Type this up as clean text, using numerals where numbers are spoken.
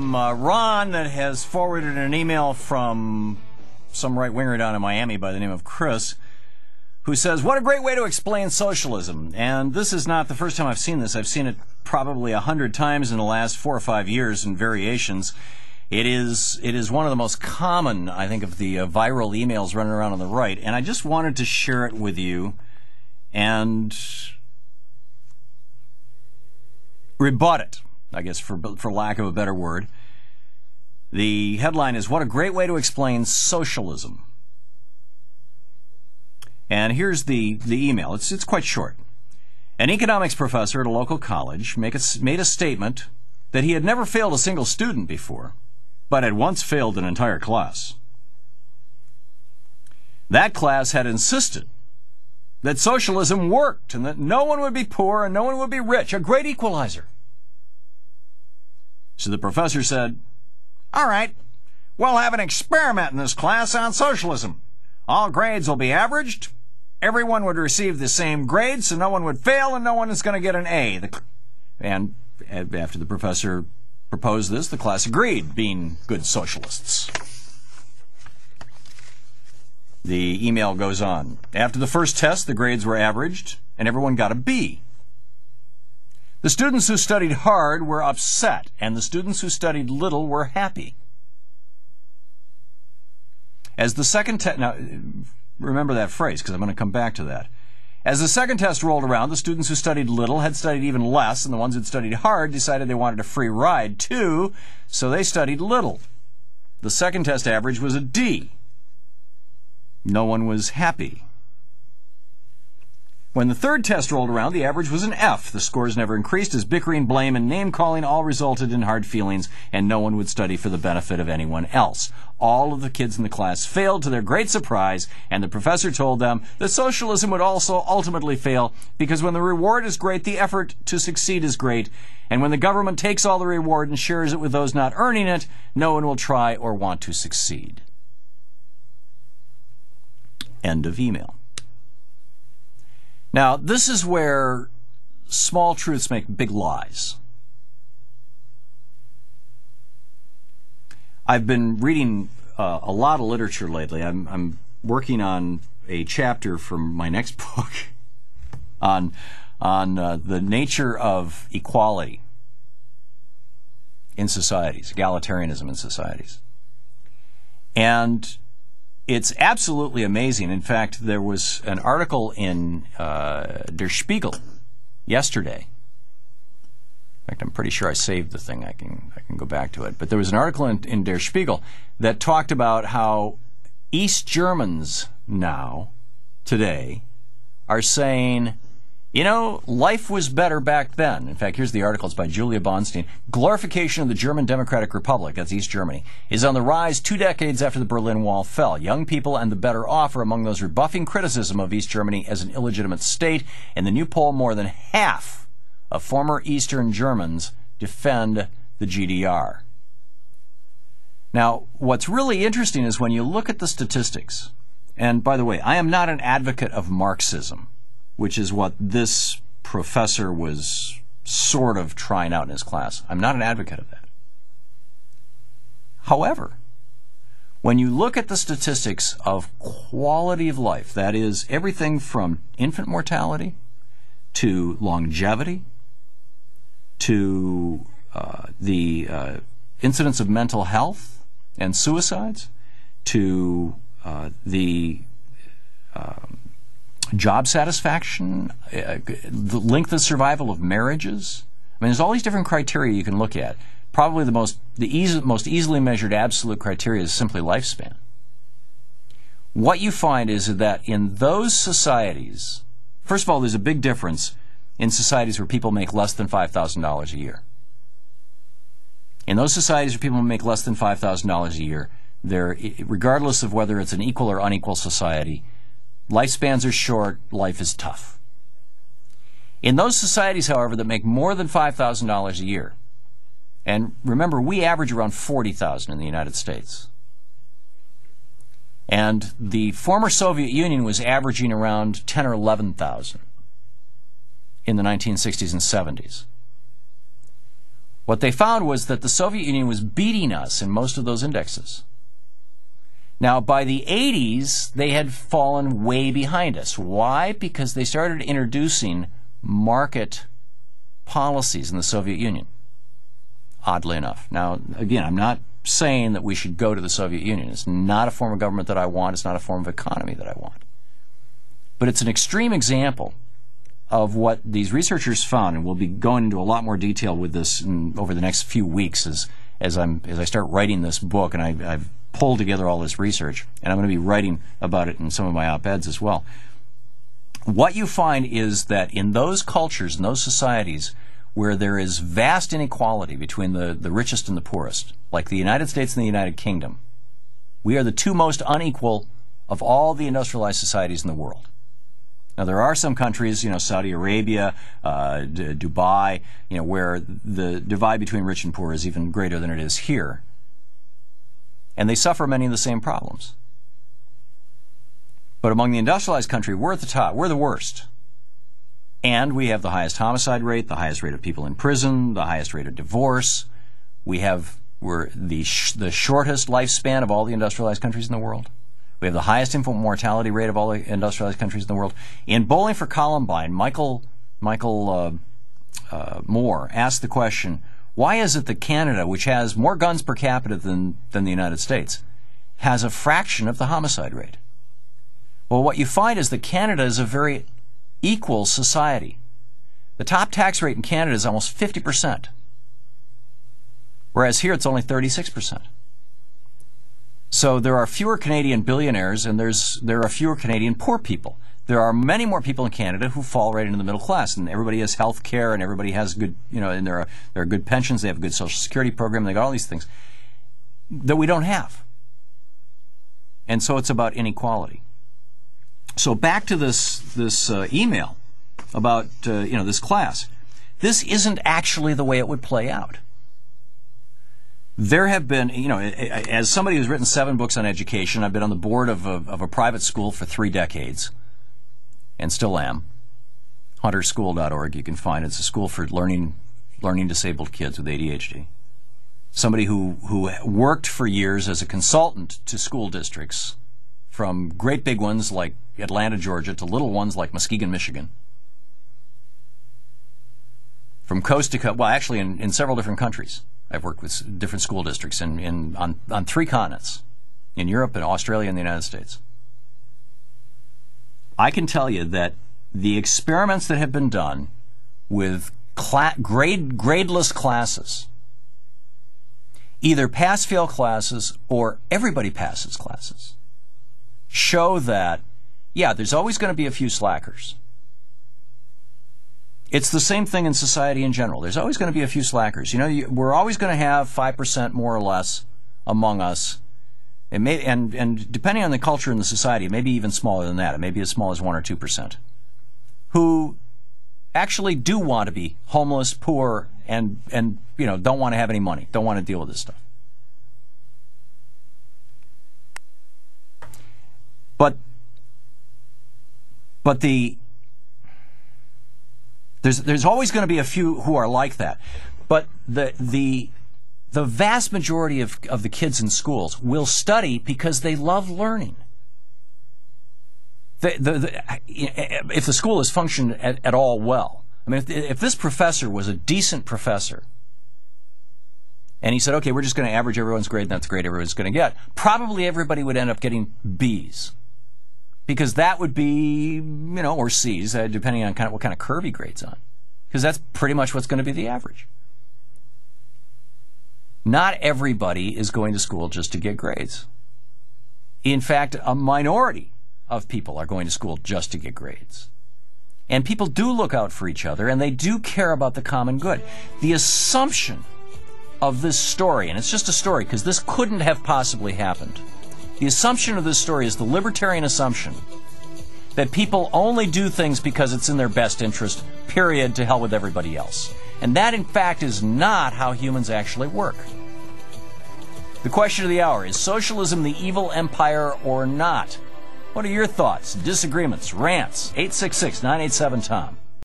Ron that has forwarded an email from some right-winger down in Miami by the name of Chris, who says, what a great way to explain socialism. And this is not the first time I've seen this. I've seen it probably 100 times in the last 4 or 5 years in variations. It is one of the most common, I think, of the viral emails running around on the right. And I just wanted to share it with you and rebut it, I guess, for lack of a better word. The headline is, what a great way to explain socialism. And here's the email. It's quite short. An economics professor at a local college made a statement that he had never failed a single student before, but had once failed an entire class. That class had insisted that socialism worked and that no one would be poor and no one would be rich, a great equalizer. So the professor said, all right, we'll have an experiment in this class on socialism. All grades will be averaged. Everyone would receive the same grade, so no one would fail and no one is going to get an A. And after the professor proposed this, the class agreed, being good socialists. The email goes on. After the first test, the grades were averaged and everyone got a B. The students who studied hard were upset, and the students who studied little were happy. As the second test, now remember that phrase because I'm going to come back to that. As the second test rolled around, the students who studied little had studied even less, and the ones who studied hard decided they wanted a free ride too, so they studied little. The second test average was a D. No one was happy. When the third test rolled around, the average was an F. The scores never increased as bickering, blame, and name-calling all resulted in hard feelings, and no one would study for the benefit of anyone else. All of the kids in the class failed to their great surprise, and the professor told them that socialism would also ultimately fail because when the reward is great, the effort to succeed is great, and when the government takes all the reward and shares it with those not earning it, no one will try or want to succeed. End of email. Now, this is where small truths make big lies. I've been reading a lot of literature lately. I'm working on a chapter from my next book on the nature of equality in societies, egalitarianism in societies. And it's absolutely amazing. In fact, there was an article in Der Spiegel yesterday. In fact, I'm pretty sure I saved the thing. I can go back to it. But there was an article in Der Spiegel that talked about how East Germans now, today, are saying, you know, life was better back then. In fact, here's the article. It's by Julia Bonstein. Glorification of the German Democratic Republic, that's East Germany, is on the rise 2 decades after the Berlin Wall fell. Young people and the better off are among those rebuffing criticism of East Germany as an illegitimate state. In the new poll, more than half of former Eastern Germans defend the GDR. Now, what's really interesting is when you look at the statistics, and by the way, I am not an advocate of Marxism, which is what this professor was sort of trying out in his class. I'm not an advocate of that. However, when you look at the statistics of quality of life, that is everything from infant mortality to longevity to the incidence of mental health and suicides to the job satisfaction, the length of survival of marriages. I mean, there's all these different criteria you can look at. Probably the most easily measured absolute criteria is simply lifespan. What you find is that in those societies, first of all, there's a big difference in societies where people make less than $5,000 a year. In those societies where people make less than $5,000 a year, regardless of whether it's an equal or unequal society, lifespans are short, life is tough. In those societies, however, that make more than $5,000 a year, and remember, we average around $40,000 in the United States. And the former Soviet Union was averaging around $10,000 or $11,000 in the 1960s and 70s. What they found was that the Soviet Union was beating us in most of those indexes. Now, by the 80s, they had fallen way behind us. Why? Because they started introducing market policies in the Soviet Union, oddly enough. Now, again, I'm not saying that we should go to the Soviet Union. It's not a form of government that I want. It's not a form of economy that I want. But it's an extreme example of what these researchers found, and we'll be going into a lot more detail with this over the next few weeks as I start writing this book, and I've pulled together all this research, and I'm going to be writing about it in some of my op-eds as well. What you find is that in those cultures, in those societies where there is vast inequality between the richest and the poorest, like the United States and the United Kingdom, we are the two most unequal of all the industrialized societies in the world. Now, there are some countries, Saudi Arabia, Dubai, where the divide between rich and poor is even greater than it is here. And they suffer many of the same problems. But among the industrialized country, we're at the top. We're the worst. And we have the highest homicide rate, the highest rate of people in prison, the highest rate of divorce. We're the shortest lifespan of all the industrialized countries in the world. We have the highest infant mortality rate of all the industrialized countries in the world. In Bowling for Columbine, Michael Moore asked the question, why is it that Canada, which has more guns per capita than the United States, has a fraction of the homicide rate? Well, what you find is that Canada is a very equal society. The top tax rate in Canada is almost 50%, whereas here it's only 36%. So there are fewer Canadian billionaires, and there are fewer Canadian poor people. There are many more people in Canada who fall right into the middle class, and everybody has health care, and everybody has good, and there are good pensions. They have a good Social Security program. They got all these things that we don't have. And so it's about inequality. So back to this email about this class. This isn't actually the way it would play out. There have been, as somebody who's written 7 books on education, I've been on the board of a private school for 3 decades, and still am. HunterSchool.org, you can find it. It's a school for learning disabled kids with ADHD. Somebody who worked for years as a consultant to school districts, from great big ones like Atlanta, Georgia, to little ones like Muskegon, Michigan. From coast to coast, well, actually in several different countries. I've worked with different school districts on 3 continents, in Europe and Australia and the United States. I can tell you that the experiments that have been done with gradeless classes, either pass-fail classes or everybody passes classes, show that, yeah, there's always going to be a few slackers. It's the same thing in society in general. There's always going to be a few slackers. We're always going to have 5% more or less among us. And depending on the culture and the society, it may be even smaller than that. It may be as small as 1 or 2%, who actually do want to be homeless, poor, and don't want to have any money, don't want to deal with this stuff. But there's always going to be a few who are like that. But the vast majority of the kids in schools will study because they love learning. If the school is functioned at all well. I mean, if this professor was a decent professor, and he said, okay, we're just going to average everyone's grade, and that's the grade everyone's going to get, probably everybody would end up getting B's. Because that would be, or C's, depending on what kind of curve he grades on. Because that's pretty much what's going to be the average. Not everybody is going to school just to get grades. In fact, a minority of people are going to school just to get grades. And people do look out for each other, and they do care about the common good. The assumption of this story, and it's just a story because this couldn't have possibly happened. The assumption of this story is the libertarian assumption that people only do things because it's in their best interest, period, to hell with everybody else. And that, in fact, is not how humans actually work. The question of the hour, is socialism the evil empire or not? What are your thoughts, disagreements, rants? 866-987-TOM.